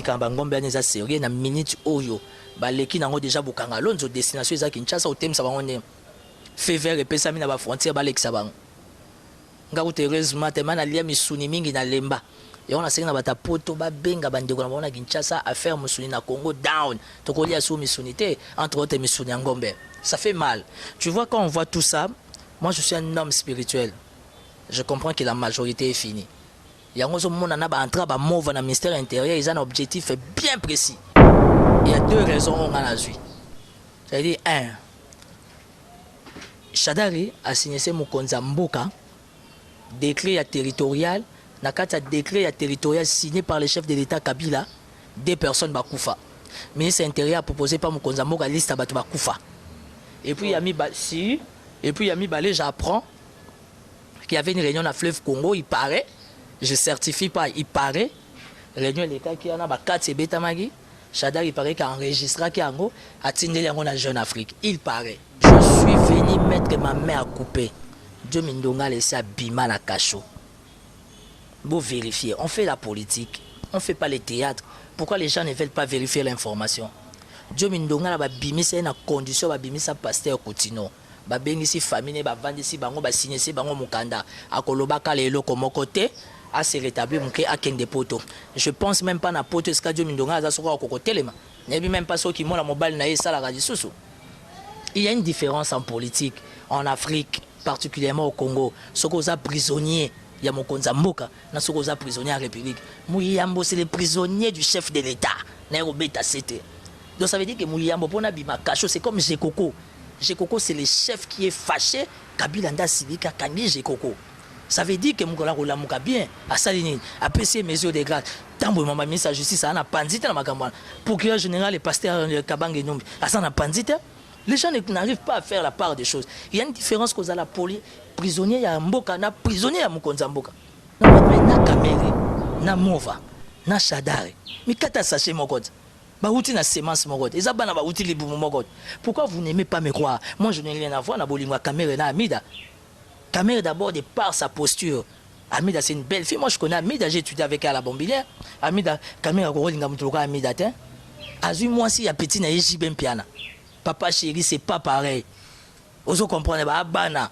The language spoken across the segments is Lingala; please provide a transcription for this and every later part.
likamba ngombe neza sérieux na minute oyo baleki nango déjà bokanga lonzo destination eza Kinshasa otemisa bango ne fait vert epesami na ba frontière balekisa bango ngaku heureusement tellement na lia misuni mingi na lemba et on a sengi na bata poto ba benga bandeko na bona Kinshasa affaire musuni na Congo down tokolia sou misunité entre autres misuni ngombe ça fait mal. Tu vois, quand on voit tout ça, moi je suis un homme spirituel, je comprends que la majorité est finie. Il y a un move dans le ministère intérieur, ils ont un objectif bien précis. Il y a deux raisons on a vu. C'est-à-dire, un, Shadari a signé ce Mukonza Mboka, décret territorial, Nakata décret territorial signé par le chef de l'État Kabila, des personnes Bakoufa. Le ministre intérieur a proposé par Mukonza Mboka liste à Bakoufa. Et puis, Yami Balé, j'apprends qu'il y avait une réunion à Fleuve Congo, il paraît. Je ne certifie pas, il paraît. Réunion l'État qui en a 4 c'est Betamagi. Shadar, il paraît qu'il a enregistré qu'il y a un Jeune Afrique. Il paraît. Je suis venu mettre ma main à couper. Dieu m'a laissé à Bima la Cacho. Vous vérifiez. On fait la politique. On ne fait pas le théâtre. Pourquoi les gens ne veulent pas vérifier l'information? Dieu m'a bimi c'est une condition ba bimi sa pasteur Koutino. Ba bengi si famille ba vandi si bango ba signer si bango mukanda. Akoloba kalelo komo côté. À se rétablir à Kende Poto. Je pense même pas na Poto est-ce Dieu Mindonga a soko koko telema. Nebi même pas ceux qui m'ont la mobile na ça la radio sous. Il y a une différence en politique en Afrique, particulièrement au Congo. Soko za prisonnier, il y a Mokonza Mboka, na soko za prisonnier en République. Mouyambo c'est le prisonnier du chef de l'État. Nairobi ta cité. Donc ça veut dire que Mouyambo pona bima kacho c'est comme Jekoko. Jekoko c'est le chef qui est fâché Kabila nda Silika kangi Jekoko. Ça veut dire que Moukola Rola Mouka bien, à Saline, à PC mesures de grâce. Tant que maman ministre de la justice, ça a pandite dans ma campagne. Procureur général et pasteur Kabang et Nombi, ça a pandite. Les gens n'arrivent pas à faire la part des choses. Il y a une différence que la police, prisonnier, il y a un Mboka, na prisonnier à Moukonza Mboka. Na Kamere, na Mova, na Shadare. Mais quand tu as saché mon code, Baouti na sémence mon code, Ezaba na Baouti libu mon code. Pourquoi vous n'aimez pas me croire? Moi je n'ai rien à voir, na Bolingwa Kamere na Amida. Kamere d'abord, de par sa posture. Amida, c'est une belle fille. Moi, je connais Amida, j'ai étudié avec elle à la Bombilière. Amida, Kamere, Amida, Azu, moi, si il y a petit, il y a un piano. Papa chéri, c'est pas pareil. Vous comprenez, Abana.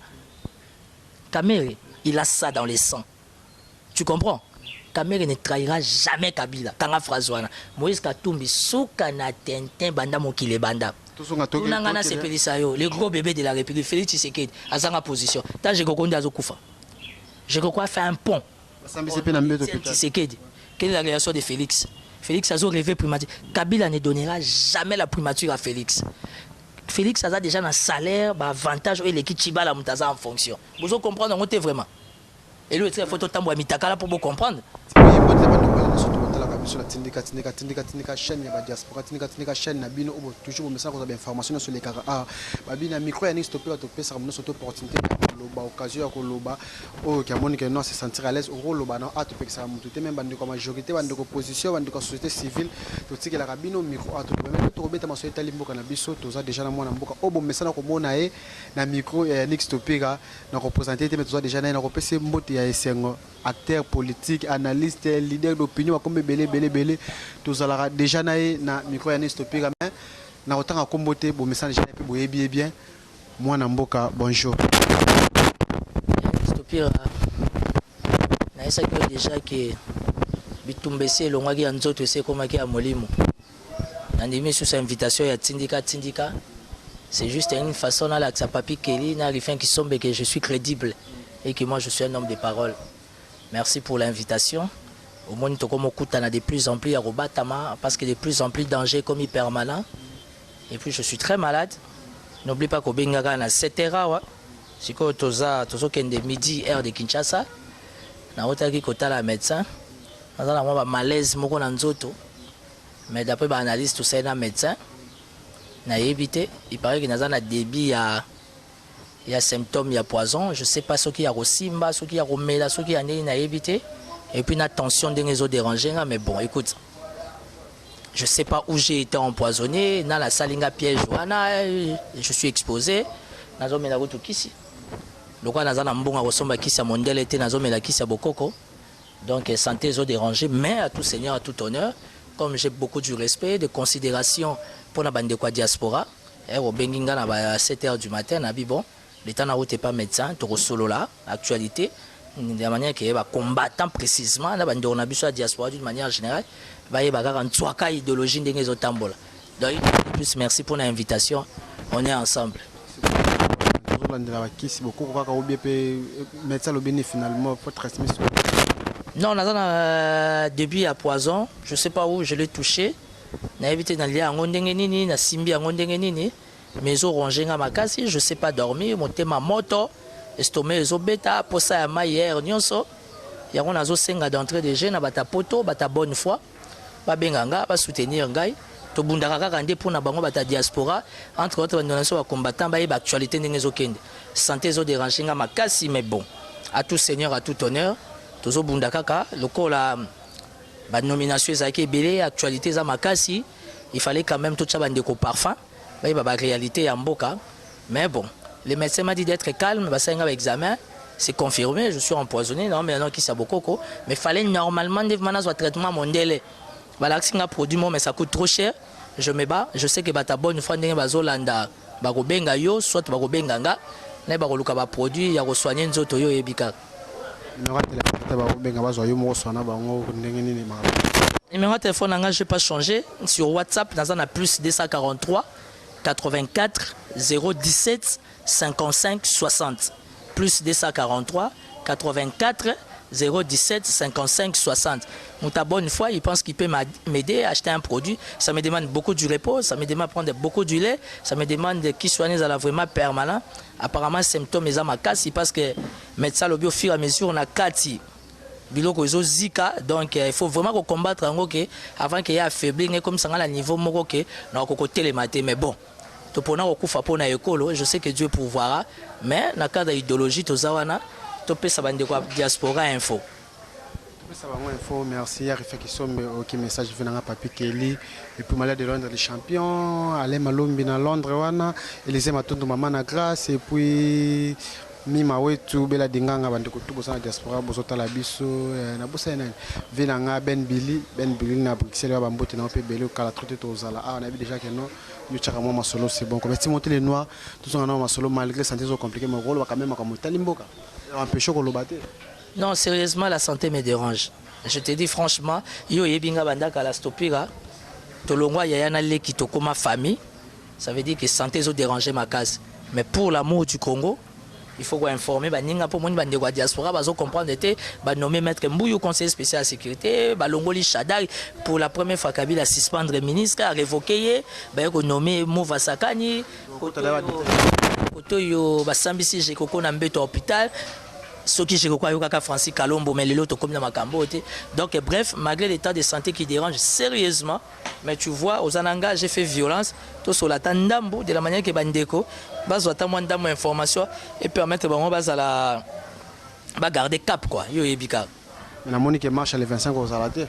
Kamere, il a ça dans les sangs. Tu comprends? Kamere ne trahira jamais Kabila. Kanga Frazouana. Moïse Katumbi, Soukana Tintin, Banda Mokile Banda. Le gros bébé de la République, Félix Tshisekedi, à sa position. Tant je comprends Azokoufa. Je crois faire un pont. Tshisekedi. Quelle est la réaction de Félix? Félix a rêvé primature. Kabila ne donnera jamais la primature à Félix. Félix a déjà un salaire, un avantage, et l'équipe Chiba la Moutaza en fonction. Vous comprenez, on est vraiment. Et lui, il faut tout le temps pour vous comprendre. Sur la tindika chaîne ya diaspora tindika chaîne na bino obo toujours au message de information sur les caractères babina micro ya ni stopper to pesa comme notre opportunité loba occasion ya loba o ki amoni que non se sentir à l'aise au loba na a to pesa mututé même bande comme majorité bande opposition bande société civile to tiki la rabino micro a to même to beta ma société limboka na biso to za déjà na mwana mboka obo message ko mona e na micro ya ni stopper na représenter mais to déjà na repese mbote ya esengo acteur politique analyste leader d'opinion comme belé tous alors déjà na micro ya stopper mais na autant à comboter bon message déjà puis boyebi bien moi na mboka bonjour stopper na esa que déjà que bitumbese longaki ya nzoto c'est comme ki ya molimo na ndimi sous invitation ya tindika c'est juste une façon là que ça papi Kelly na rifin qui sombe que je suis crédible et que moi je suis un homme de parole. Merci pour l'invitation. Au moins, on a de plus en plus à Robatama parce que de plus en plus de dangers comme permanent. Et puis, je suis très malade. N'oublie pas qu'au Bengaga, on a 7 heures. Si tu as midi, heure de Kinshasa, on a un médecin. On a un malaise, mais d'après l'analyse, tout ça, un médecin. On a évité. Il paraît qu'il y a un débit, il y a symptômes, il y a poison. Je ne sais pas ce qu'il y a au Simba, ce qu'il y a au Mela, ce qu'il y a à éviter. Et puis, attention des réseaux dérangés. Mais bon, écoute, je ne sais pas où j'ai été empoisonné. Dans la salinga piège, je suis exposé. Dans la zone de Kissi. Donc, dans la zone de Kissi, mondial était dans la zone de Kissi à Bokoko. Donc, santé, réseaux dérangés. Mais à tout seigneur, à tout honneur, comme j'ai beaucoup de respect, de considération pour la bande de diaspora. Au Benginga, à 7 h du matin, bon, le temps où tu n'es pas médecin, tu es solo là, actualité, de la manière que les combattants précisément, la bande de la diaspora d'une manière générale, il y a une idéologie de l'État. Donc, plus merci pour l'invitation. On est ensemble. Non, début à poison, je ne sais pas où je l'ai touché. Je l'ai évité dans le lit, simbi mes os rongés à ma case, je ne sais pas dormir, monter ma moto, estomac, les os bêta, pour ça, ma hier, nyonso. Il y a un senga d'entrée de jeunes, bata poto, bata bonne foi, ba benganga, ba soutenir ngai. To bundaka kande pour na bango bata diaspora, entre autres ba combattants, ba actualité n'engezo kende. Santé zo déranger à ma case, mais bon, à tout seigneur, à tout honneur. Tozo bundaka le la nomination ezaki belé actualité za makasi, il fallait quand même tout ça bande ko parfum ba réalité ya mboka, mais bon le médecin m'a dit d'être calme, ba ça un examen c'est confirmé, je suis empoisonné, non mais non qui ça beaucoup, mais fallait normalement des manas un traitement mondial, voilà que produit mais ça coûte trop cher, je me bats, je sais que bata bonne fois ndenge bazolanda ba ko benga yo soit ba ko benga nga na ba ko luka ba produit ya ko soigner nzoto yo ebika. Numéro de téléphone, je n'ai pas changé. Sur WhatsApp, dans un plus 243 84 017 55 60. Plus 243 84 017 55 60. Mouta bonne fois, il pense qu'il peut m'aider à acheter un produit. Ça me demande beaucoup du repos, ça me demande de prendre beaucoup du lait, ça me demande de qui soigner à la vraiment permanent. Apparemment, symptômes ils ont ma casse parce que médecin le au fur et à mesure on a 4 biloko zo zika, donc il faut vraiment combattre en OK avant qu'il y ait affaibli comme ça à niveau OK na ko télématé, mais bon to pona ko kufa pona ekolo, je sais que Dieu pourvoira, mais na cadre idéologie to zawana to pesa bande ko diaspora info. Merci. Il y a un message venant à Papi Kelly. Et puis, malade de Londres, les champions. Alain Malombi à Londres. Élisée Matondo Maman grâce. Et puis, Mima Wetu, Bela Dinganga, Bandekotu, Bosan Diaspora, Bosota Labiso, Nabosa Venanga, Ben Billy, na Bruxelles, Bambote, na Opé Belé, Kala Troté Tozala. Ah, on a vu déjà que non, Yuchakamo Masolo, c'est bon. Comme si monter les noirs, tout ça, on a Masolo, malgré santé, c'est compliqué, mais rôle, quand même, comme Talimboka. Un peu chaud qu'on le batte. Non, sérieusement, la santé me dérange. Je te dis franchement, yo yebinga bandaka la stopira, tolongwa yayana leki tokoma famille, ça veut dire que santé zo déranger ma case. Mais pour l'amour du Congo, il faut informer baninga pour mon bande de diaspora bazo comprendre était ba nommer maître Mbouyo conseiller spécial à sécurité, ba longoli Chadari pour la première fois Kabila suspendre ministre, révoquer, ba ko nommer Mova Sakani, koto yo ba sambisi je koko na mbeto hôpital. Ce qui je crois que Francis Kalombo, mais les autres comme dans ma cambote. Donc bref, malgré l'état de santé qui dérange sérieusement, mais tu vois, aux Ananga, j'ai fait violence, tout sur la tandambo, de la manière que Bandeko, bas moins d'informations et permettre à garder cap quoi. Yo ebika. Mais la Monique marche à les 25 aux alatés.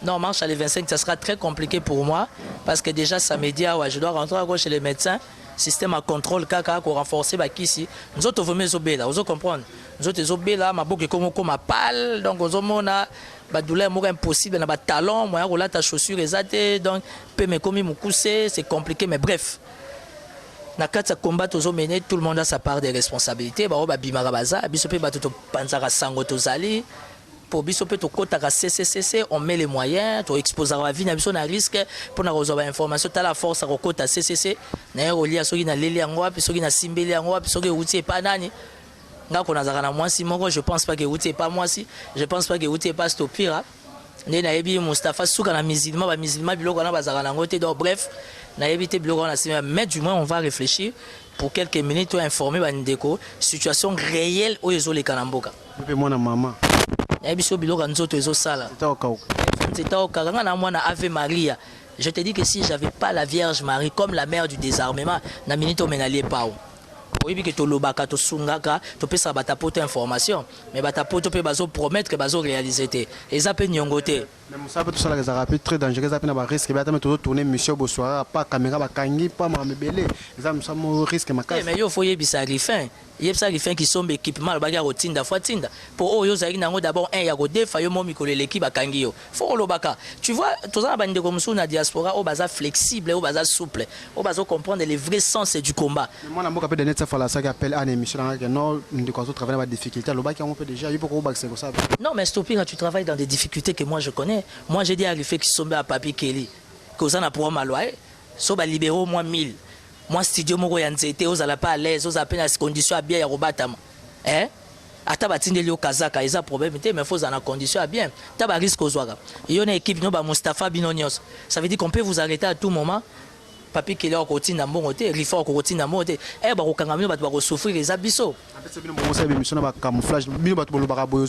Non, marche à les 25, ça sera très compliqué pour moi parce que déjà samedi, ouais, je dois rentrer à gauche chez les médecins. Système à contrôle kaka ko renforcer ba kisi nous autres vomé zobela vous comprendre nous autres zobela maboke comme ma pal donc aux homona ba douleur moko impossible na ba talon moyen ko lata chaussure ezate donc peut me comme mukuse c'est compliqué mais bref na kata combat aux homene tout le monde a sa part de responsabilité ba bimara baza biso pe ba to panzara sango tozali pour biso pe to kota ka CCCC on met les moyens to exposer la vie na biso na risque pour na recevoir information ta la force à kota CCC na rolia soki na leli yango puis soki na simbeli yango puis soki outil pas nani nga ko nazaka na mwasi moko je pense pas que outil pas mwasi je pense pas que outil pas stopira ne na yebi Mustafa suka na musulman ba musulman biloko na bazaka na ngote donc bref na yebi te biloko na sima mais du moins on va réfléchir pour quelques minutes pour informer ba ndeko situation réelle au ezo le kanamboka pe mona mama biso biloko nzoto ezo sala c'était au Karanga na mwana Ave Maria. Je te dis que si j'avais pas la Vierge Marie comme la mère du désarmement na minute on menalier pas oui que to lobaka to sungaka to pesa bata poto information mais bata poto pe bazo promettre que bazo réaliser te eza pe nyongote Mais Moussa peut tout ça les rapide très dangereux ça peut avoir risque mais attends toujours tourner monsieur Bossoara pas caméra ba kangi pas ma mebele ça me semble risque makasi. Mais il faut y bisa rifin. Il y a ça rifin qui sont équipement le bagage rotinda fois tinda. Pour eux yo nango d'abord un ya go defa yo momi ko l'équipe ba kangi yo. Faut lo baka. Tu vois tout ça bande comme ça na diaspora au baza flexible au baza souple. Au baza comprendre les vrais sens du combat. Moi na mboka pe de net ça fala ça qui appelle en émission que non de quoi travailler ba difficulté le baki on peut déjà il faut ko ba c'est ça. Non mais stopper quand tu travailles dans des difficultés que moi je connais. Moi, j'ai dit à Rifé qui sont à Papi Kelly, que vous en avez pour moi, so ba libéraux moi 1000. Moi, studio, moi, yanzete, vous n'allez pas à l'aise, vous avez peine à ces conditions à bien, ya robatama. Hein? Ata batinde lio kazaka, ils ont problème, mais faut en condition à bien. T'as pas risque aux ouagas. Il y a une équipe, nous, Mustafa Binonios. Ça veut dire qu'on peut vous arrêter à tout moment. Papi Kelly au côté d'un bon côté, Rifé au côté d'un bon côté. Eh, bah, au Kangamino, bah, tu vas souffrir les abyssos. Émission na camouflage bino bato bolo bakaboyo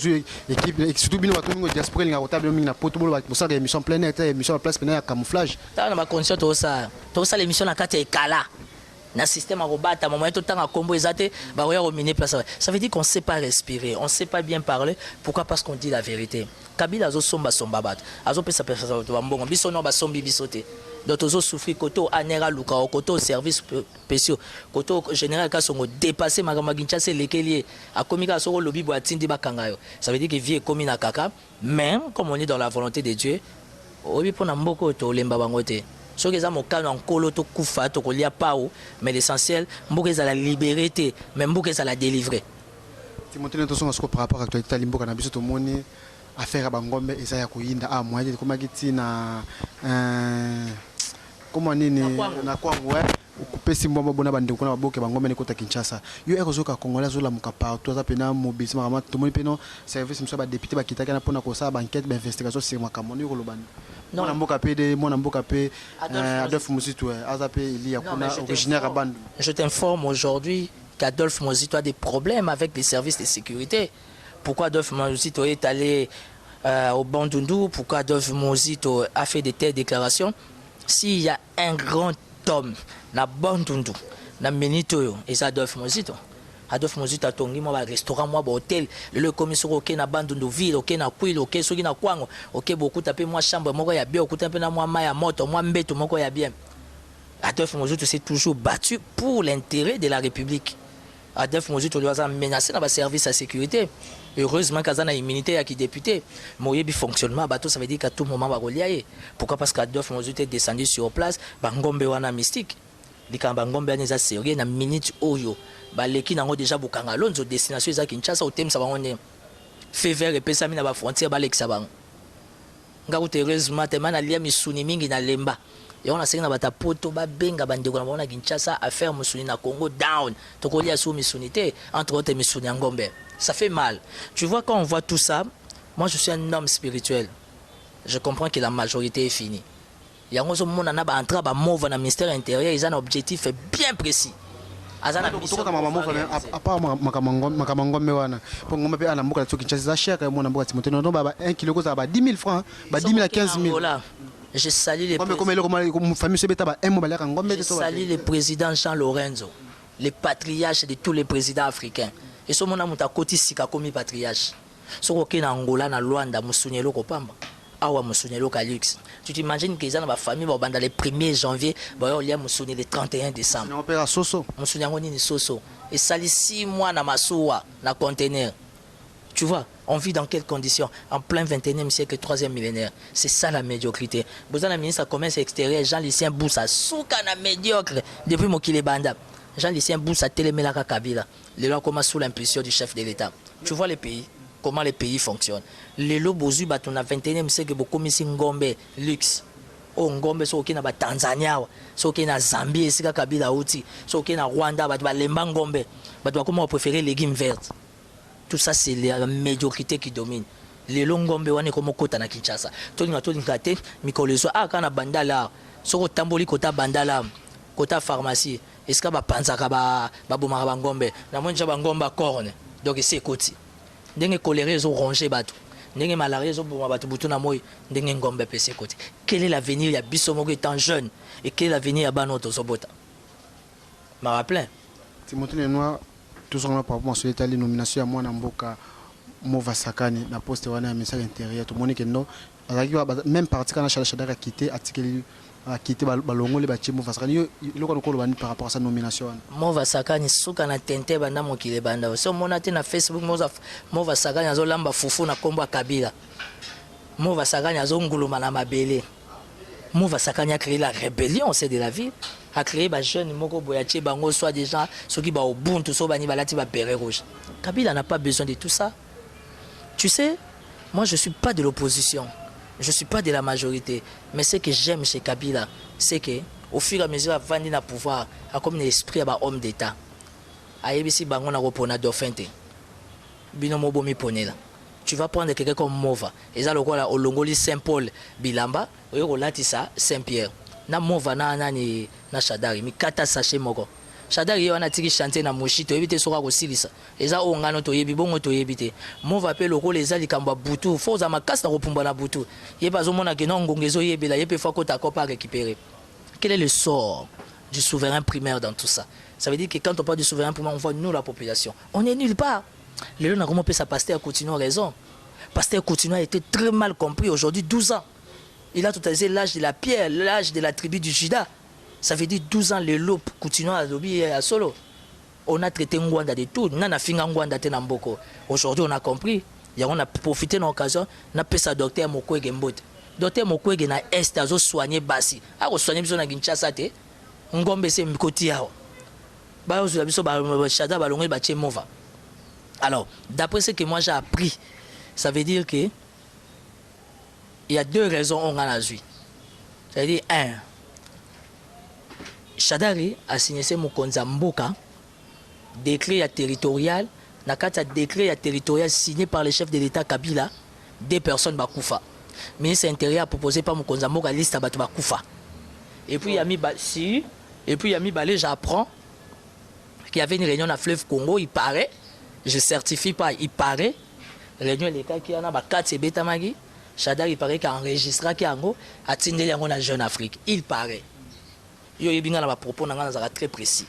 équipe surtout bino bato mingo diaspora linga kotable mingi na poto bolo bato ça émission plein air émission place plein air camouflage ta na ba condition to ça l'émission na kati ekala na système à robata moment tout temps à combo ezate ba roya rominer place ça veut dire qu'on sait pas respirer on sait pas bien parler pourquoi parce qu'on dit la vérité Kabila zo somba bat azo pesa pesa to mbongo biso no ba sombi bisote donc ozo souffrir côté anera luka côté service spéciaux côté général ka songo dépasser magama Kinshasa lekelier a komika soko lobi bo atindi bakanga yo ça veut dire que vie comme na kaka même comme on est dans la volonté de Dieu obi pona mboko to lemba bangote ce que ça mokano en kolo to kufa to kolia pao mais l'essentiel mboka za la liberté même mboka za la délivrer Timothée Ntoso ngasko par rapport à l'actualité limboka na biso to moni affaire bangombe eza ya kuinda moyen de comment giti na comment nini na kwa mwe ukupesi mbombo bona bande kuna baboke bangombe ni kota Kinshasa yo ekozoka congolais zola mukapa to za pena mobilisme kama to moni peno service mso ba député bakitaka na pona ko sa ba enquête ba investigation sur makamoni ko lobani non mboka PD mona mboka pe Adolphe Muzito azape il y a kuna originaire bandu. Je t'informe aujourd'hui qu'Adolphe Muzito a des problèmes avec les services de sécurité. Pourquoi Adolphe Muzito est allé au Bandundu? Pourquoi Adolphe Muzito a fait de telles déclarations? S'il y a un grand homme na Bandundu, na Minitoyo, et c'est Adolphe Muzito. Adolphe Muzito a tongi moi restaurant moi hôtel le commissaire OK na Bandundu ville OK na Kwilo OK soki na Kwango OK beaucoup taper moi chambre moko ya bien okuta pe na moi maya moto moi mbeto moko ya bien. Adolphe Muzito s'est toujours battu pour l'intérêt de la République. Adolphe Muzito lui a menacé dans le service à sécurité. Heureusement qu'il y a une immunité qui est député. Mais il fonctionnement, ça veut dire qu'à tout moment, il va y. Pourquoi? Parce qu'Adolphe Muzito est descendu sur place, Bangombe wana mystique. Quand Bangombe est sérieux, dans minute oyo, l'équipe n'a déjà beaucoup de destination à Kinshasa, au thème ça va on est fait vert et pesa mina ba frontière ba l'exabang. Heureusement, tellement na lia misuni mingi na lemba. Et on a essayé de poto ba benga bandeko na bona Kinshasa à faire musuni na Congo down. To ko lia sou misunité entre autres misuni Ngombe. Ça fait mal. Tu vois quand on voit tout ça, moi je suis un homme spirituel. Je comprends que la majorité est finie. Il y a un monde qui a entré dans le ministère intérieur, ils ont un objectif bien précis. À part Makamangombe wana pour ngombe pe ana mboka la Kinshasa cher mon mboka Timothée non 1 kilo ko ça 10 000 francs, 10 000 à 15 000. Je salue les le président Jean Lorenzo, le patriarche de tous les présidents africains. Et ce monde a côté sika comme patriarche. Ce qui est en Angola, na Luanda, Moussounyelo Kopamba, Awa Moussounyelo Calix. Tu t'imagines qu'ils ont ma famille dans le 1er janvier, il y a Moussouny le 31 décembre. Moussouny ni Soso. Et ça 6 mois dans ma soua, dans le conteneur. Tu vois, on vit dans quelles conditions? En plein 21e siècle, 3e millénaire. C'est ça la médiocrité. Vous avez le ministre du Commerce extérieur, Jean-Lucien Boussa, soukana médiocre depuis Mokile Banda. Jean-Lucien Boussa, Télémelaka Kabila. Les lois commencent sous l'impulsion du chef de l'État. Tu vois les pays, comment les pays fonctionnent. Les lois bozu batona 21e siècle, beaucoup de Ngombe, luxe. Oh, Ngombe, so na Tanzania, so na Zambie, sika Kabila outi, so na Rwanda, batwa lemba Ngombe, batwa comment on préférait légumes verts. Tout ça, c'est la médiocrité qui domine. Les Longombe, on est comme au Kota na Kinshasa. Tout le monde Mikolezo, kana bandala, so tamboli kota bandala, kota pharmacie. Est-ce que panzaka ba bomara Ngombe, na monja Ngombe corne. Donc c'est koti. Ndenge coléré zo rongé bato. Ndenge malaria zo bomara bato butu na moy, ndenge Ngombe pese koti. Quel est l'avenir ya biso moko étant jeune et quel est l'avenir ya banoto zobota? Ma rappelé. Timothée Lenoir tout ça par rapport à la nomination à moi Mboka Mova Sakani la poste wana ministère intérieur tout monde que non même parti quand Shadari a quitté Balongo les bâtiments Vasakani par rapport à sa nomination. Mova Sakani suka na tente banda mokile banda. So mona te na Facebook Mova Sakani azo lamba fufu na kombo Kabila. Mova Sakani azo nguluma na mabele. Mova Sakani a créé la rébellion au sein de la ville. A créé ba jeune moko boyache bango soit des gens ceux qui ba ubuntu so bani balati ba béret rouge. Kabila n'a pas besoin de tout ça. Tu sais, moi je suis pas de l'opposition. Je ne suis pas de la majorité, mais ce que j'aime chez Kabila, c'est qu'au fur et à mesure, avant de pouvoir, comme l'esprit d'un homme d'État, tu vas prendre quelqu'un comme Mova, et ça, au Longoli Saint-Paul, Bilamba, au Latissa, Saint-Pierre. Na Mova, na Shadari, mi kata sachet moko. Shadari wana tiki chanter na moshi to éviter sora ko silisa eza o ngano to yebi bongo to yebite Mova pe loko leza likamba butu fo za makasa ko pumba na butu yeba zo mona ke non ngongezo yebela yepe fa ko ta ko pas récupérer. Quel est le sort du souverain primaire dans tout ça? Ça veut dire que quand on parle du souverain primaire, on voit nous la population, on est nulle part. Le lieu n'a comment peut sa pasteur continue raison. Pasteur continue a été très mal compris aujourd'hui 12 ans. Il a totalisé l'âge de la pierre, l'âge de la tribu du Juda. Ça veut dire 12 ans, les loups continuent à lobby à solo. On a traité Ngwanda de tout. On a fait Ngwanda Tenamboko. Aujourd'hui, on a compris. Et on a profité de l'occasion. On a fait ça docteur Mokwege Mbote. Docteur Mokwege na est à soigner Bassi. A soigner besoin de Kinshasa te. Ngombe c'est Mkoti yao. Ba yo biso ba Shada balongé ba Mova. Alors, d'après ce que moi j'ai appris, ça veut dire que il y a deux raisons on a la vie. Ça veut dire un, Shadari a signé ce Mokonza Mboka, décret territorial, nakata décret territorial signé par le chef de l'État Kabila, des personnes Bakoufa. Le ministre intérieur a proposé par Mokonza Mboka liste à Bakoufa. Et puis il y a mis Balé, j'apprends qu'il y avait une réunion à Fleuve Congo, il paraît, je certifie pas, il paraît, réunion l'État qui en a 4 c'est Betamagi, Shadari il paraît qu'il a enregistré qu'il a tindé la Jeune Afrique, il paraît. Propos très précis.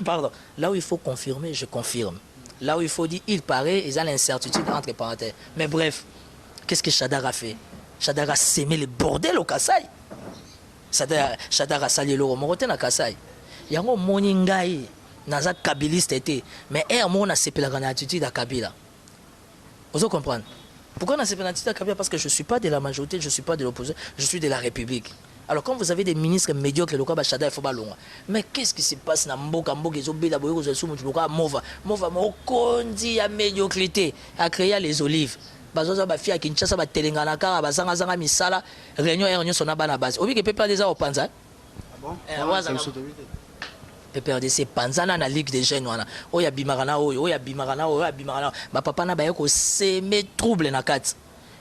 Pardon. Là où il faut confirmer, je confirme. Là où il faut dire, il paraît, il y a l'incertitude entre parenthèses. Mais bref, qu'est-ce que Shadar a fait? Shadar a sémé le bordel au Kassai. Shadar a sali le Romorote na Kassai. Il y a un moningai, naza kabiliste été. Mais on a sépé la attitude à Kabila. Vous comprenez? Pourquoi on a sépé la attitude à Kabila? Parce que je ne suis pas de la majorité, je ne suis pas de l'opposition, je suis de la République. Alors quand vous avez des ministres médiocres, le cas Shadari faut pas loin. Mais qu'est-ce qui se passe dans Mboka Zobe d'abord aux sous Mova Mokondi ya médiocrité a créé les olives. Bazoza ba fia Kinshasa ba telengana kara ba zanga zanga misala réunion réunion sona bana base. Obi ke pepe des au panza. Ah bon? PPRDC panzana na ligue des jeunes wana. Oya bimarana oya bimarana ba papa na ba yoko semer trouble na kat.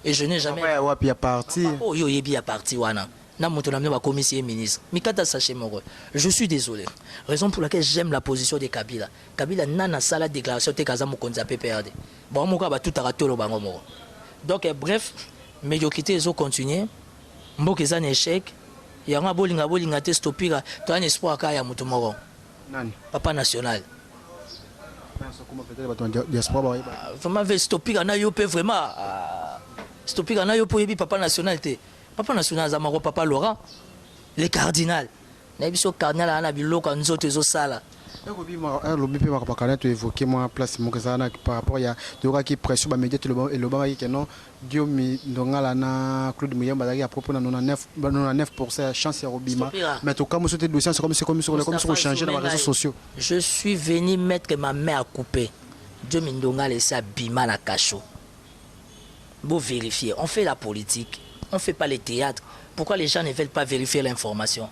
Et je n'ai jamais ouais puis à parti. Oh yo yebi à parti wana. Ministre. Je suis désolé. Raison pour laquelle j'aime la position de Kabila. Kabila n'a pas la déclaration de Kaza Mokonza PPRD. Bon, moi, tout a raté le bango. Donc, bref, médiocrité, ils ont continué. Mbok est un échec. Il y a un bolinga te stopper. Tu as un espoir à Moutomoro. Papa national. Vraiment, stopper à Nayope, vraiment. Stopper à Nayope, papa national. Papa national Zamaro papa Laurent le cardinal nabiso cardinal ana biloko nzoto ezosala lobi pe bakana to évoquer moi place mon kesana par rapport ya doka qui pression ba média to le ba ki non dio mi ndongala na Claude Muyamba à propos na 99% chance ya Robima mais to comme c'était dossier c'est comme sur changer dans les réseaux sociaux. Je suis venu mettre ma main à couper Dio mi ndongala et ça bima na cacho. Vous vérifier, on fait la politique. On ne fait pas les théâtres. Pourquoi les gens ne veulent pas vérifier l'information?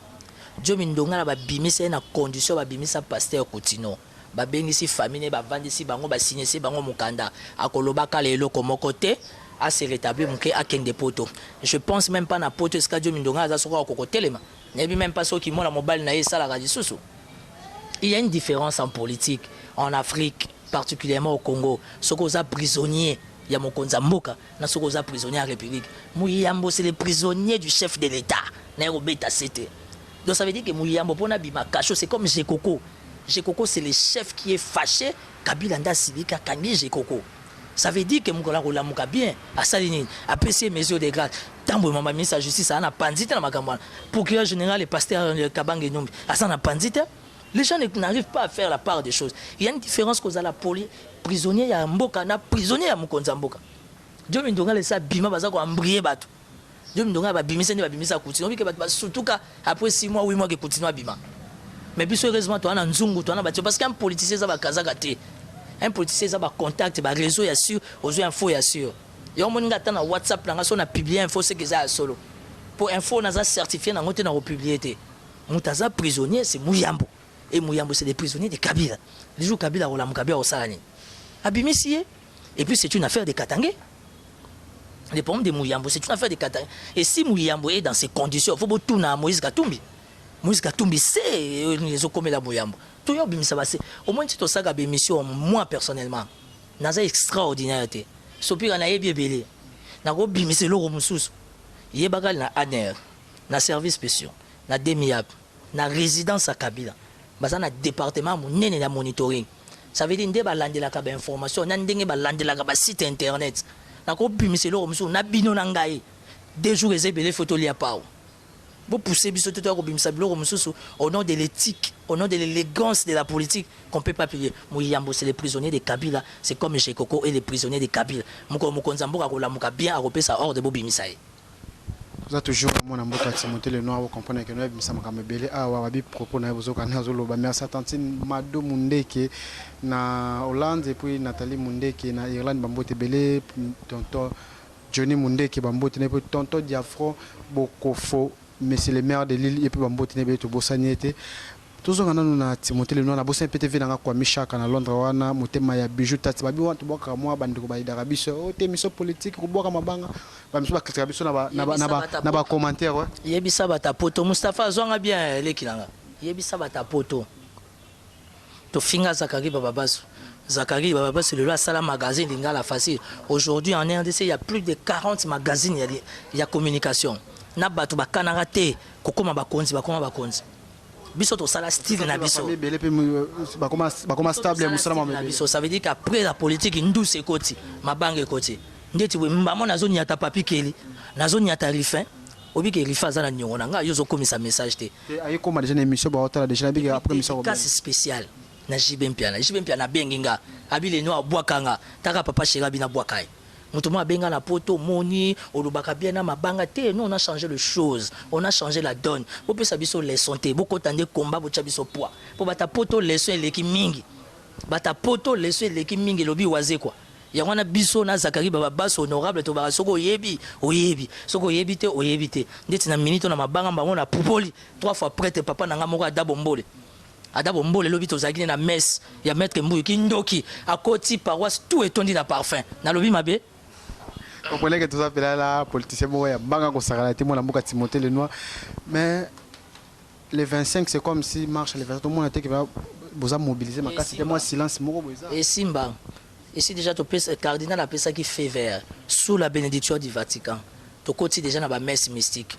Dieu Mindonga va bimer c'est une condition va bimer sa pasteur Coutinho. Ba bengi famille ba vendre si bango ba signer si bango mukanda. Akoloba kalelo comme côté à se rétablir mon à kende poto. Je pense même pas na poto ce que Dieu Mindonga za soko kokotelema. Nebi même pas ceux qui mona mobile na ça la radio susu. Il y a une différence en politique en Afrique, particulièrement au Congo. Ceux qui sont prisonniers il y a Mokonza Mboka, na sokoza prisonnier à la République. Mouyambo c'est le prisonnier du chef de l'État. Donc ça veut dire que Mouyambo pona bima kacho c'est comme Jekoko. Jekoko c'est le chef qui est fâché. Kabila nda Sibika kangi Jekoko. Ça veut dire que Moukola Rolamouka bien, à Saline, à PC mesures de grâce. Tant que maman ministre de la Justice a pandite dans ma campagne. Procureur général et pasteur Kabang et Nombi, à ça pandite. Les gens n'arrivent pas à faire la part des choses. Il y a une différence que la police, prisonnier, il y a un Mboka, il y a prisonnier à Moukonza Mboka. Dieu me donne ça, bima, baza ko embrier bateau. Dieu me donne bimisa ni bimisa continue, surtout après 6 mois, 8 mois que continue à bima. Mais puis heureusement, tu as un nzungu, tu as un bâtiment, parce qu'un politicien, ça va kazagate. Un politicien, ça va contact, un réseau, il y a sûr, aux infos, il y a sûr. Il y a un monde qui a WhatsApp, on a publié info, c'est que ça solo. Pour info, on a certifié, on a publié. Moutaza prisonnier, c'est Mouyambo. Et Mouyambo, c'est des prisonniers de Kabila. Les jours Kabila, on a Kabila au Salani. Abimisié. Et puis, c'est une affaire de Katangé. Les problèmes de Mouyambo, c'est une affaire de Katangé. Et si Mouyambo est dans ces conditions, il faut que tout à Moïse Katumbi. Moïse Katumbi, c'est les eaux comme la Mouyambo. Tout le monde, ça va se. Au moins, si tu as une émission, moi personnellement, c'est extraordinaire. Sopir en a bien belé. Na go bimisé l'euro moussous. Yé bagal na ANER, na service spécial, na DEMIAP, na résidence à Kabila. Baza na département mon nene na monitoring. Ça veut dire ndé ba landela ka ba information, na ndenge ba landela ka ba site internet. Na go bimisé l'euro moussous, na bino na ngai. 2 jours et belé photo li a pas. Vous poussez au nom de l'éthique, au nom de l'élégance de la politique qu'on ne peut pas payer. Mouyambo, c'est les prisonniers de Kabila, c'est comme Jekoko et les prisonniers de Kabila. Moukonzambo a bien arrêté sa hors de Bobimisaï. Vous avez toujours mon amour à Timothée le Noir, vous comprenez que nous avons belé à Wabi propos na vous au Zoloba. Merci à Tantine Mado Mundeke na Hollande et puis Nathalie Mundeke na Irlande Bambote Belé, tonton Johnny Mundeke Bambote et puis tonton Diafro Bokofo. Mais c'est le maire de l'île et puis Bambote Nebe to Bossaniete. Tous on a na Timothée le Noir na Bossan PTV na kwa Mishaka na Londres wana motema ya bijou tati babi want boka moi bandiko ba idara biso o te mission politique ko boka mabanga ba miso ba kritika biso na ba commentaire ouais yebisa bata poto Mustafa zonga bien lekilanga yebisa bata poto to finga Zakari Bababasu. Zakari Bababasu c'est le loi sala magazine lingala facile. Aujourd'hui en RDC il y a plus de 40 magazines il y a communication. Na batu bakananga te kokoma bakonzi biso to sala style na biso bakoma stable musala ma biso ça veut dire qu'après la politique ndouce côté mabanga côté ndeti we mbamo na zone ya ta papi keli na zone ya ta rifin obi ke rifa za na nyongo nga yozo komisa message te ayi koma déjà émission ba hotela déjà bi après mission cas spécial na jibempia na benginga abile no abwakanga taka papa shira bina bwakai. Mutumo abenga na poto moni olubaka bien na mabanga te. Nous on a changé les choses, on a changé la donne. Bo pesa biso leçon te, boko tande combat bo chabiso poids. Po bata poto leçon eleki mingi. Bata poto leçon eleki mingi lobi waze quoi. Ya wana biso na Zakari Bababasu honorable to ba soko oyebi soko oyebi te ndeti na minute na mabanga bango na pupoli 3 fois prêtre papa nanga moko adabombole lobi to zakine na messe ya maître Mbuyi kindoki akoti paroisse tout etondi na parfum na lobi mabe. Vous comprenez que tout ça, là, politicien, il y a banga ko sakala te mon amour Timothée le Noir. Mais les 25 c'est comme si marche les 25 tout le monde était qui va vous mobiliser ma casse c'était moi silence moko boza. Et Simba. Ici déjà le cardinal appelle ça qui fait vert sous la bénédiction du Vatican. To côté déjà na ba messe mystique.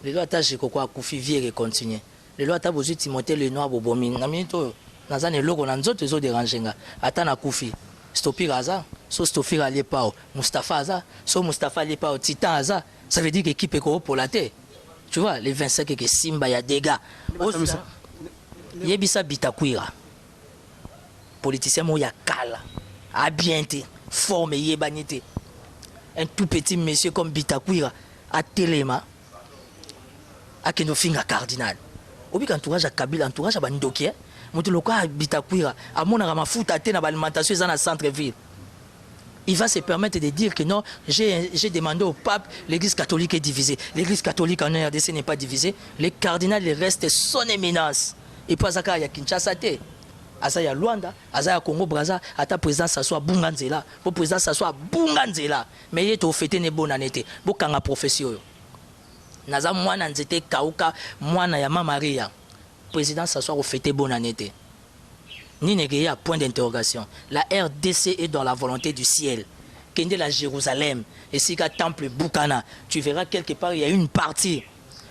Les lois tâche ko kwa kufi vier et continuer. Les lois ta bozu Timothée le Noir bobomi. Na minito nazane logo na nzoto zo dérangenga. Ata na kufi. Stopir Aza, so Stopir Alipao, Mustafa Aza, so Mustafa Alipao, Titan Aza, ça veut dire que l'équipe est pour la terre. Tu vois, les 25 que Simba, il y a des gars. Yebisa Bitakwira, politicien, il y a Kala, Abiente, forme, Yebanite. Un tout petit monsieur comme Bitakwira, à Telema, à Kenofinga Cardinal. Obi entourage à Kabila, entourage à Bandokia. Il va se permettre de dire que non, j'ai demandé au pape, l'église catholique est divisée. L'église catholique en RDC n'est pas divisée. Les cardinals restent son éminence. Et puis, il y a Kinshasa, il y a Luanda, il y a Congo Brazza, il y a président Sassou Bunganzela, le président Sassou Bunganzela. Mais il est au fait une bonne année. Il y a une profession. Naza mwana nzete kauka mwana ya Mama Maria. Président s'asseoir au fêter bonne année. Ni à point d'interrogation. La RDC est dans la volonté du ciel. Kende la Jérusalem, et si qu'à temple Boukana, tu verras quelque part il y a une partie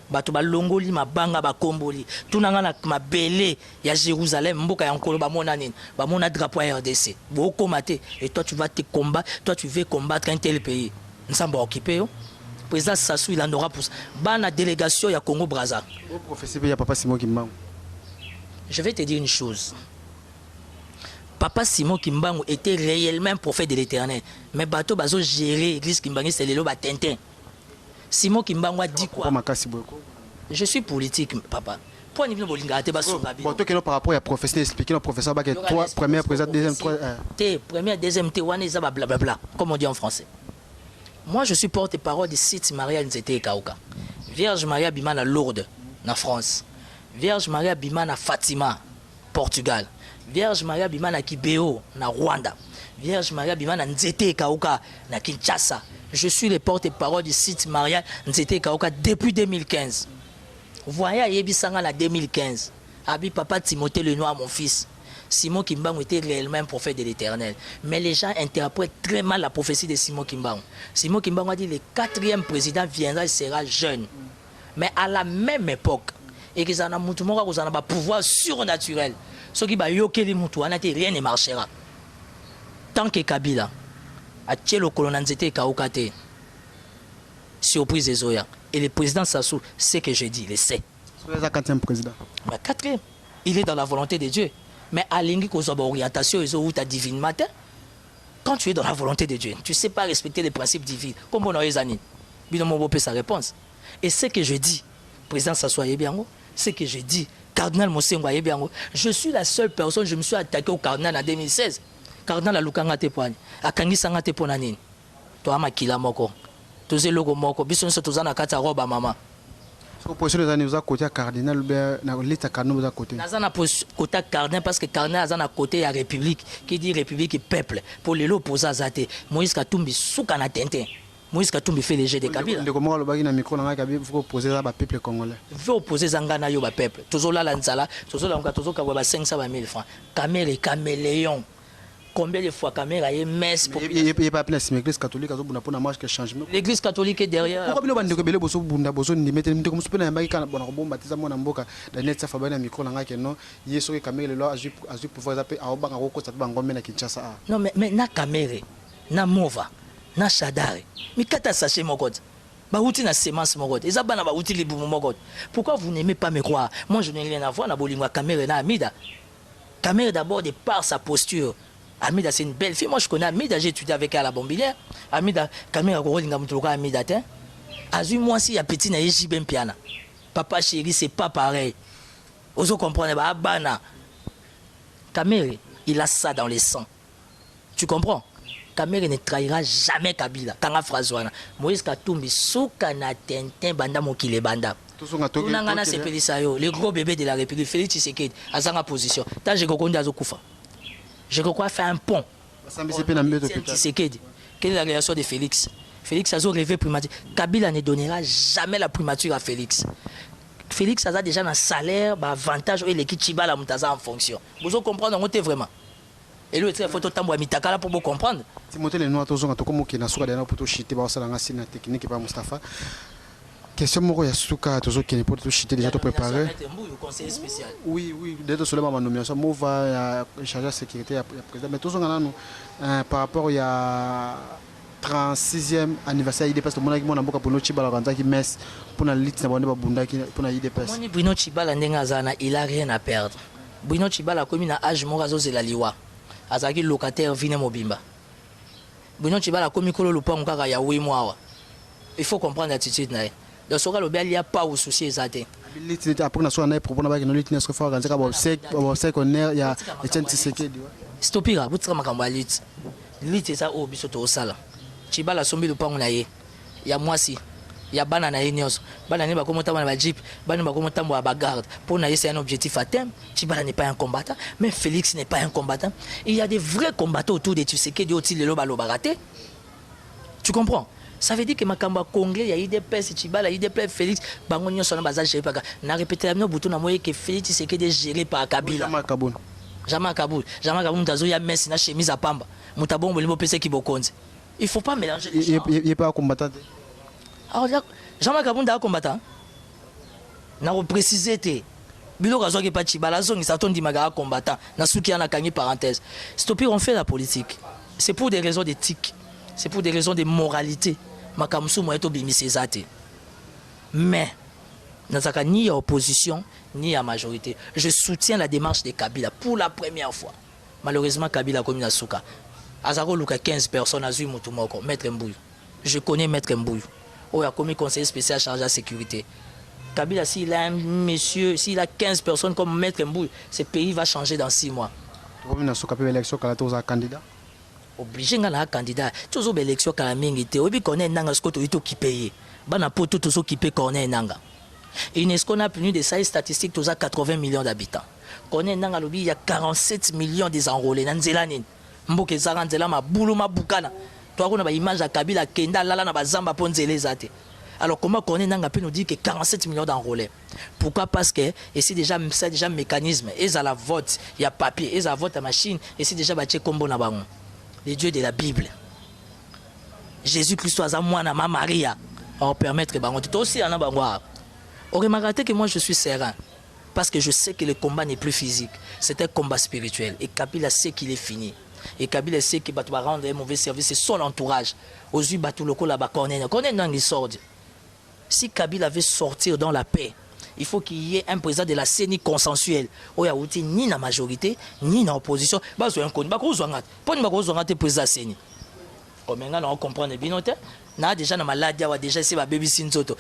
bato balongoli mabanga bakomboli tunanga na mabele ya Jérusalem mboka ya nkolo bamona nini bamona drapeau ya RDC bokoma te et toi tu vas te combattre, toi tu veux combattre un tel pays nsambo occupé yo président Sassou il en aura pour ça bana délégation ya Congo Brazza au professeur ya papa Simon Kimbangu. Je vais te dire une chose. Papa Simon Kimbangu était réellement prophète de l'Éternel. Mais bateau bazo gérer l'église Kimbangu c'est le loba Tintin. Simon Kimbangu a dit quoi? Je suis politique, papa. Pour niveau bolinga te basonga bi. Bon, toi que par rapport à professeur expliquer le professeur que toi première présidente deuxième troisième première deuxième te wana za blablabla comme on dit en français. Moi je suis porte-parole du site Maria Nzete Kauka. Vierge Maria Bimana Lourdes na France. Vierge Maria Bimana Fatima Portugal. Vierge Maria Bimana Kibeo na Rwanda. Vierge Maria Bimana Nzete Kauka na Kinshasa. Je suis le porte-parole du site Maria Nzete Kauka depuis 2015. Voyez à Yebisanga en 2015. Abi papa Timothée Lenoir, mon fils. Simon Kimbangu était réellement prophète de l'Éternel. Mais les gens interprètent très mal la prophétie de Simon Kimbangu. Simon Kimbangu a dit le 4e président viendra, il sera jeune. Mais à la même époque, et qu'ils ont un pouvoir surnaturel. Ce qui va yoker les moutons, rien ne marchera. Tant que Kabila a tué le colonel Nzete Kaukate, surprise des Zoya. Et le président Sassou, c'est ce que je dis, il le sait. C'est le 4e président. Mais 4e, il est dans la volonté de Dieu. Mais à l'ingé qu'on soit orientation, ils ont ta divine matin. Quand tu es dans la volonté de Dieu, tu ne sais pas respecter les principes divins. Comme on a les années. Binombo peut sa réponse. Et ce que je dis, président Sassou Ayebiango, ce que je dis, cardinal Mosengo Ayebiango, je suis la seule personne, je me suis attaqué au cardinal en 2016. Cardinal Alukanga Tepoani, Akangisanga Teponanine. Toi, Makila Moko. Tous logo Moko, Bisson Sotozana Kata Roba Mama. Opposition des années, vous avez côté cardinal, l'État cardinal, vous avez côté. Nous avons côté cardinal parce que cardinal a côté la République, qui dit République et peuple. Pour les opposants, Moïse Katumbi soukana Tintin. Moïse Katumbi fait les jeux de Kabila. De comment le bagage na micro na Kabila faut opposer ça peuple congolais. Faut opposer Zangana yo ba peuple. Tozola lanzala, tozola nga tozoka ba 500 000 francs. Camélé caméléon. Combien de fois caméra est messe pour il est pas appelé l'église catholique à pour la marche que changement. L'église catholique est derrière. Pourquoi bino bande ko bele boso bunda boso ni mettre comme se pena mbaki kana bona ko baptiser mona mboka Daniel Tsafa bana micro na ngake no yeso ke caméra le azu pouvoir zaper a obanga ko kota ba ngombe na Kinshasa. Non mais na caméra na mova na shadare. Mais kata sachet mokot. Ba outi na semence mokot. Eza bana ba outi libumu mokot. Pourquoi vous n'aimez pas me croire? Moi je n'ai rien à voir na bolingwa caméra na Amida. Caméra d'abord de par sa posture. Amida c'est une belle fille. Moi je connais Amida, j'ai étudié avec elle à la Bombilière. Amida, caméra Goringa Mutloka Amida tin. Azu moi si ya petit na Jibem piana. Papa chéri, c'est pas pareil. Oso comprendre ba bana. Caméra, il a ça dans les sangs. Tu comprends? Caméra ne trahira jamais Kabila. Kanga Frazouana. Moïse Katumbi souka na Tintin banda mokile banda. Tunangana sepelisayo, le gros bébé de la République Félix Tshisekedi azanga position. Tant je kokonda azokufa. Je crois faire un pont. Tshisekedi. Quelle est la réaction de Félix? Félix a rêvé primature. Kabila ne donnera jamais la primature à Félix. Félix a déjà un salaire, un avantage et l'équipe Chibala Mutaza en fonction. Vous comprenez, on est vraiment. Et lui, il faut tout le temps mitakala pour vous comprendre. Timothée Lenoir, tout le monde, comme qui n'a pas de pour tout chiter, parce que la technique pas Mustafa. Question moko ya suka tozo qui n'est pas tout chiter déjà tout préparé. Oui, oui, déjà sur la nomination, moi va charger la sécurité président, mais tout ça par rapport à 36e anniversaire IDPS, tout le monde qui m'a beaucoup pour nous Chibala qui messe pour la liste na bonne bunda qui pour la IDPS. Moi ni Bruno Chibala ndenga zana, il a rien à perdre. Bruno Chibala comme na âge morazo de la liwa. Azaki locataire vine mobimba. Bruno Chibala comme kolo lupango kaka ya 8 mois. Il faut comprendre l'attitude na. Donc ce cas il y a pas au souci exact. Après na so na propos na ba que no litine se faire organiser ba sec on air ya Etienne Tshisekedi. Stopira butra makamba lit. Lit ça au biso to sala. Chibala sombi lupango na ye. Ya mwasi. Ya bana na nyos. Bana ne ba komota na ba jeep, bana ba komota mo ba garde. Pour na c'est un objectif à terme. Chibala n'est pas un combattant, mais Félix n'est pas un combattant. Il y a des vrais combattants autour de Tshisekedi oti le loba baraté. Tu comprends? Ça veut dire que Makamba Congolais, il y a IDPS, Chibala, IDPS, Félix, Bangonio son bazar géré par. Na répété la bouton na moyen que Félix Tshisekedi géré par Kabila. Jamais Kaboul. Jamais Kaboul mutazo ya Messi na chemise à pamba. Mutabon bolimo pese ki bokonze. Il faut pas mélanger les gens. Il est pas combattant. Alors Jamais Kaboul da combattant. na repréciser te biloko azwaki pa Tshibala azongisa to ndimaka combattant na suki ya nakangi parenthèse. C'est-à-dire on fait la politique. C'est pour des raisons d'éthique, c'est pour des raisons de moralité. Makamsu mo eto bimisi ezate. Mais nazaka ni à opposition ni à majorité. Je soutiens la démarche de Kabila pour la première fois. Malheureusement Kabila a commis la souka. Azaro Luka 15 personnes à Zui Moutoumoko, Maître Mbouy. Je connais Maître Mbouy. Oh, il a commis conseiller spécial chargé de la sécurité. Kabila, s'il a un monsieur, s'il a 15 personnes comme Maître Mbouy, ce pays va changer dans 6 mois. Combien de élection quand candidat? Obligé d'être candidat. Tous les élections quand la mingi te. Obi connaît nanga skoto ito qui paye. Bana poto tous qui paye connaît nanga. UNESCO n'a plus de ça statistiques tous à 80 millions d'habitants. Connaît nanga lobi il y a 47 millions désenrôlés dans Zélani. Mboke Zaran Zela ma boulou ma bukana. Toi on a une image à Kabila Kenda lala na bazamba ponzele zate. Alors comment connaît nanga peut nous dire que 47 millions d'enrôlés? Pourquoi? Parce que et c'est déjà un mécanisme. Et à la vote, il y a papier, et à vote à machine, et c'est déjà bâti combo na bango. Les dieux de la Bible. Jésus-Christ a moi na ma Maria. On permettre bango. Toi aussi en a bango. On remarque que moi je suis serein parce que je sais que le combat n'est plus physique, c'est un combat spirituel et Kabila sait qu'il est fini. Et Kabila sait qu'il va rendre un mauvais service, c'est son entourage. Aux yeux bateau locaux là-bas qu'on sort. Si Kabila veut sortir dans la paix, il faut qu'il y ait un président de la CENI consensuel. Il n'y a ni la majorité, ni la opposition. Pour président CENI. On comprend bien. On a déjà une maladie, on a déjà essayé de baby sinzoto.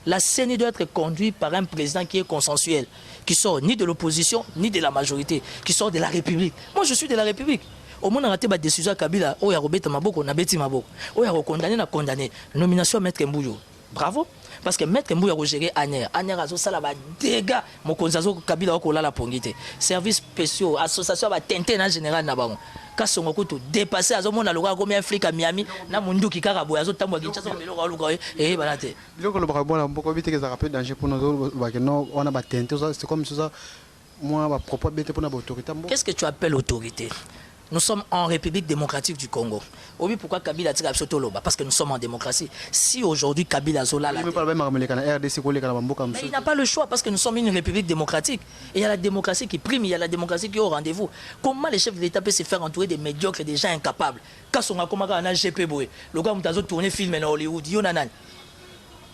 La CENI doit être conduite par un président qui est consensuel, qui sort ni de l'opposition, ni de la majorité, qui sort de la République. Moi, je suis de la République. Au moins, on a raté la décision à Kabila. Oh, il y a Robert Maboko, on a Betty Maboko. Oh, il y a condamné, on a condamné. Nomination à Maître Mbouyo. Bravo. Parce que Maître Mbouyo a géré Aner. Aner a des dégâts. Mon konzazo Kabila a la pongité. Services spéciaux, association a tenté en général. Quand son coup dépassé à mon aloga comme un flic à Miami, na mundu qui carabo azo tambo qui chasse melo aloga et balate. Biloko le barabo na mboko vite que ça rappelle danger pour nous que non on a ba tenté c'est comme ça moi ba propre bête pour na autorité. Qu'est-ce que tu appelles autorité? Nous sommes en République démocratique du Congo. Oui, pourquoi Kabila tire absolument? Parce que nous sommes en démocratie. Si aujourd'hui Kabila Zola il n'a pas le choix parce que nous sommes une République démocratique. Et il y a la démocratie qui prime, il y a la démocratie qui est au rendez-vous. Comment les chefs de l'État peuvent se faire entourer des médiocres, des gens incapables? Quand on a commencé à GP Boy, le gars a tourné film en Hollywood, Yonanan.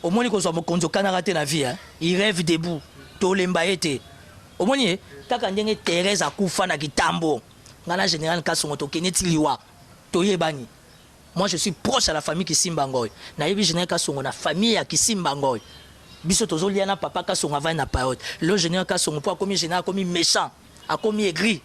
Au moins, il y a vie, il rêve debout. Tolembaete. Au moins, il y a Thérèse Akoufa na Kitambo. Ngana général Kasongoto Keneti Liwa Toyebani. Moi je suis proche à la famille qui Simbangoy. Na yebi général Kasongo na famille qui Simbangoy. Biso tozo liana papa Kasongo va na période. Le général Kasongo pour commis général commis méchant, a commis aigri.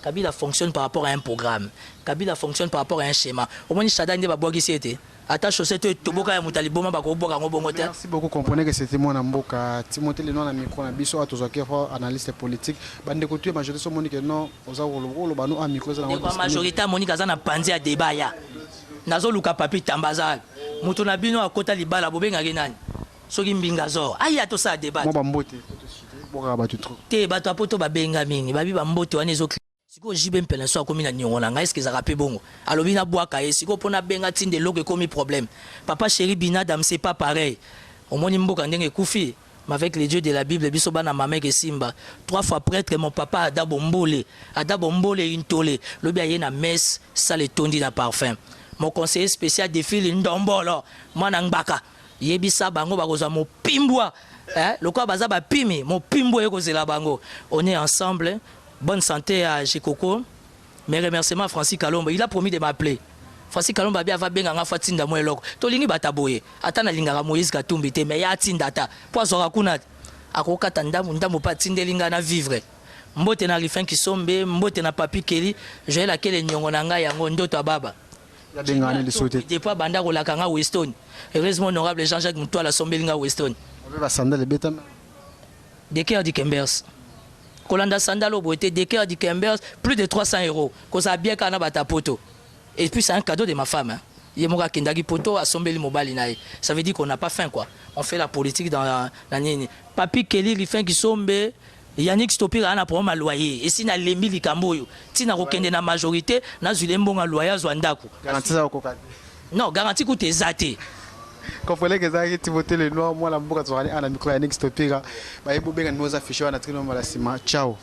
Kabila fonctionne par rapport à un programme. Kabila fonctionne par rapport à un schéma. Au moins Chada ndeba bogi siete. Attache chaussette toboka ya mutaliboma ba ko boka ngo bongo te. Merci beaucoup, comprenez que c'était mon amboka Timothée le nom na micro na biso atozoke analyste politique bande ko tu majorité so monique non oza ko bano a micro za na majorité monique za na panzi ya débat ya nazo luka papi tambaza muto na bino akota libala bobenga nani soki mbinga zo aya to sa débat mo bambote boka ba tu trop te bato apoto babenga mingi babi bambote wana ezo siko jibe mpela so akomi na nyongo na ngai est-ce que ça rappelle bongo alobi na bwaka ye siko pona benga tinde loko komi problème papa chéri binadam c'est pas pareil au moni mboka ndenge kufi mais avec les dieux de la Bible biso bana mama ke simba 3 fois prêtre mon papa adabombole intolé lobi aye na messe ça le tondi na parfum mon conseiller spécial défile ndombolo mwana ngbaka yebisa bango bakozwa mo pimbwa lokwa baza ba pimi mo pimbwa ekozela bango on est ensemble. Bonne santé à Jekoko. Mes remerciements à Francis Kalomba. Il a promis de m'appeler. Francis Kalomba va bien en fatinda moi loko. Tolingi bataboye. Atana lingara Moïse Katumbi te mais ya tindata. Poisora kunat. Akoka tanda munda mo patinde linga na vivre. Mbote na rifin qui sombe, mbote na papi Kelly, j'ai laquelle nyongo na nga yango ndoto baba. Ya bengane le sauter. Depuis banda ko lakanga Weston. Heureusement honorable Jean-Jacques Mutwala sombelinga Weston. On va sandal beta. De cœur du Kembers. Kolanda Sandalo était des cœurs du Kembers, plus de 300 €. Qu'on a bien qu'à bata poto. Et puis c'est un cadeau de ma femme. Yemoga Kendagi poto a sombeli mobali naï. Ça veut dire qu'on n'a pas faim quoi. On fait la politique dans la nini. Papi Kelly rifin qui sombe. Yannick Stopira a un problème à loyer. Et si na lembi likamboyo, si na rokende na majorité, na zulembo nga loyer zwandaku. Garantie ça au coca. Non, garantie que t'es zaté. Comprenez que ça qui Timothée Lenoir moi la mboka tozali ana micro ya Next Topira ba yebo benga noza affiché wana trino mala sima ciao.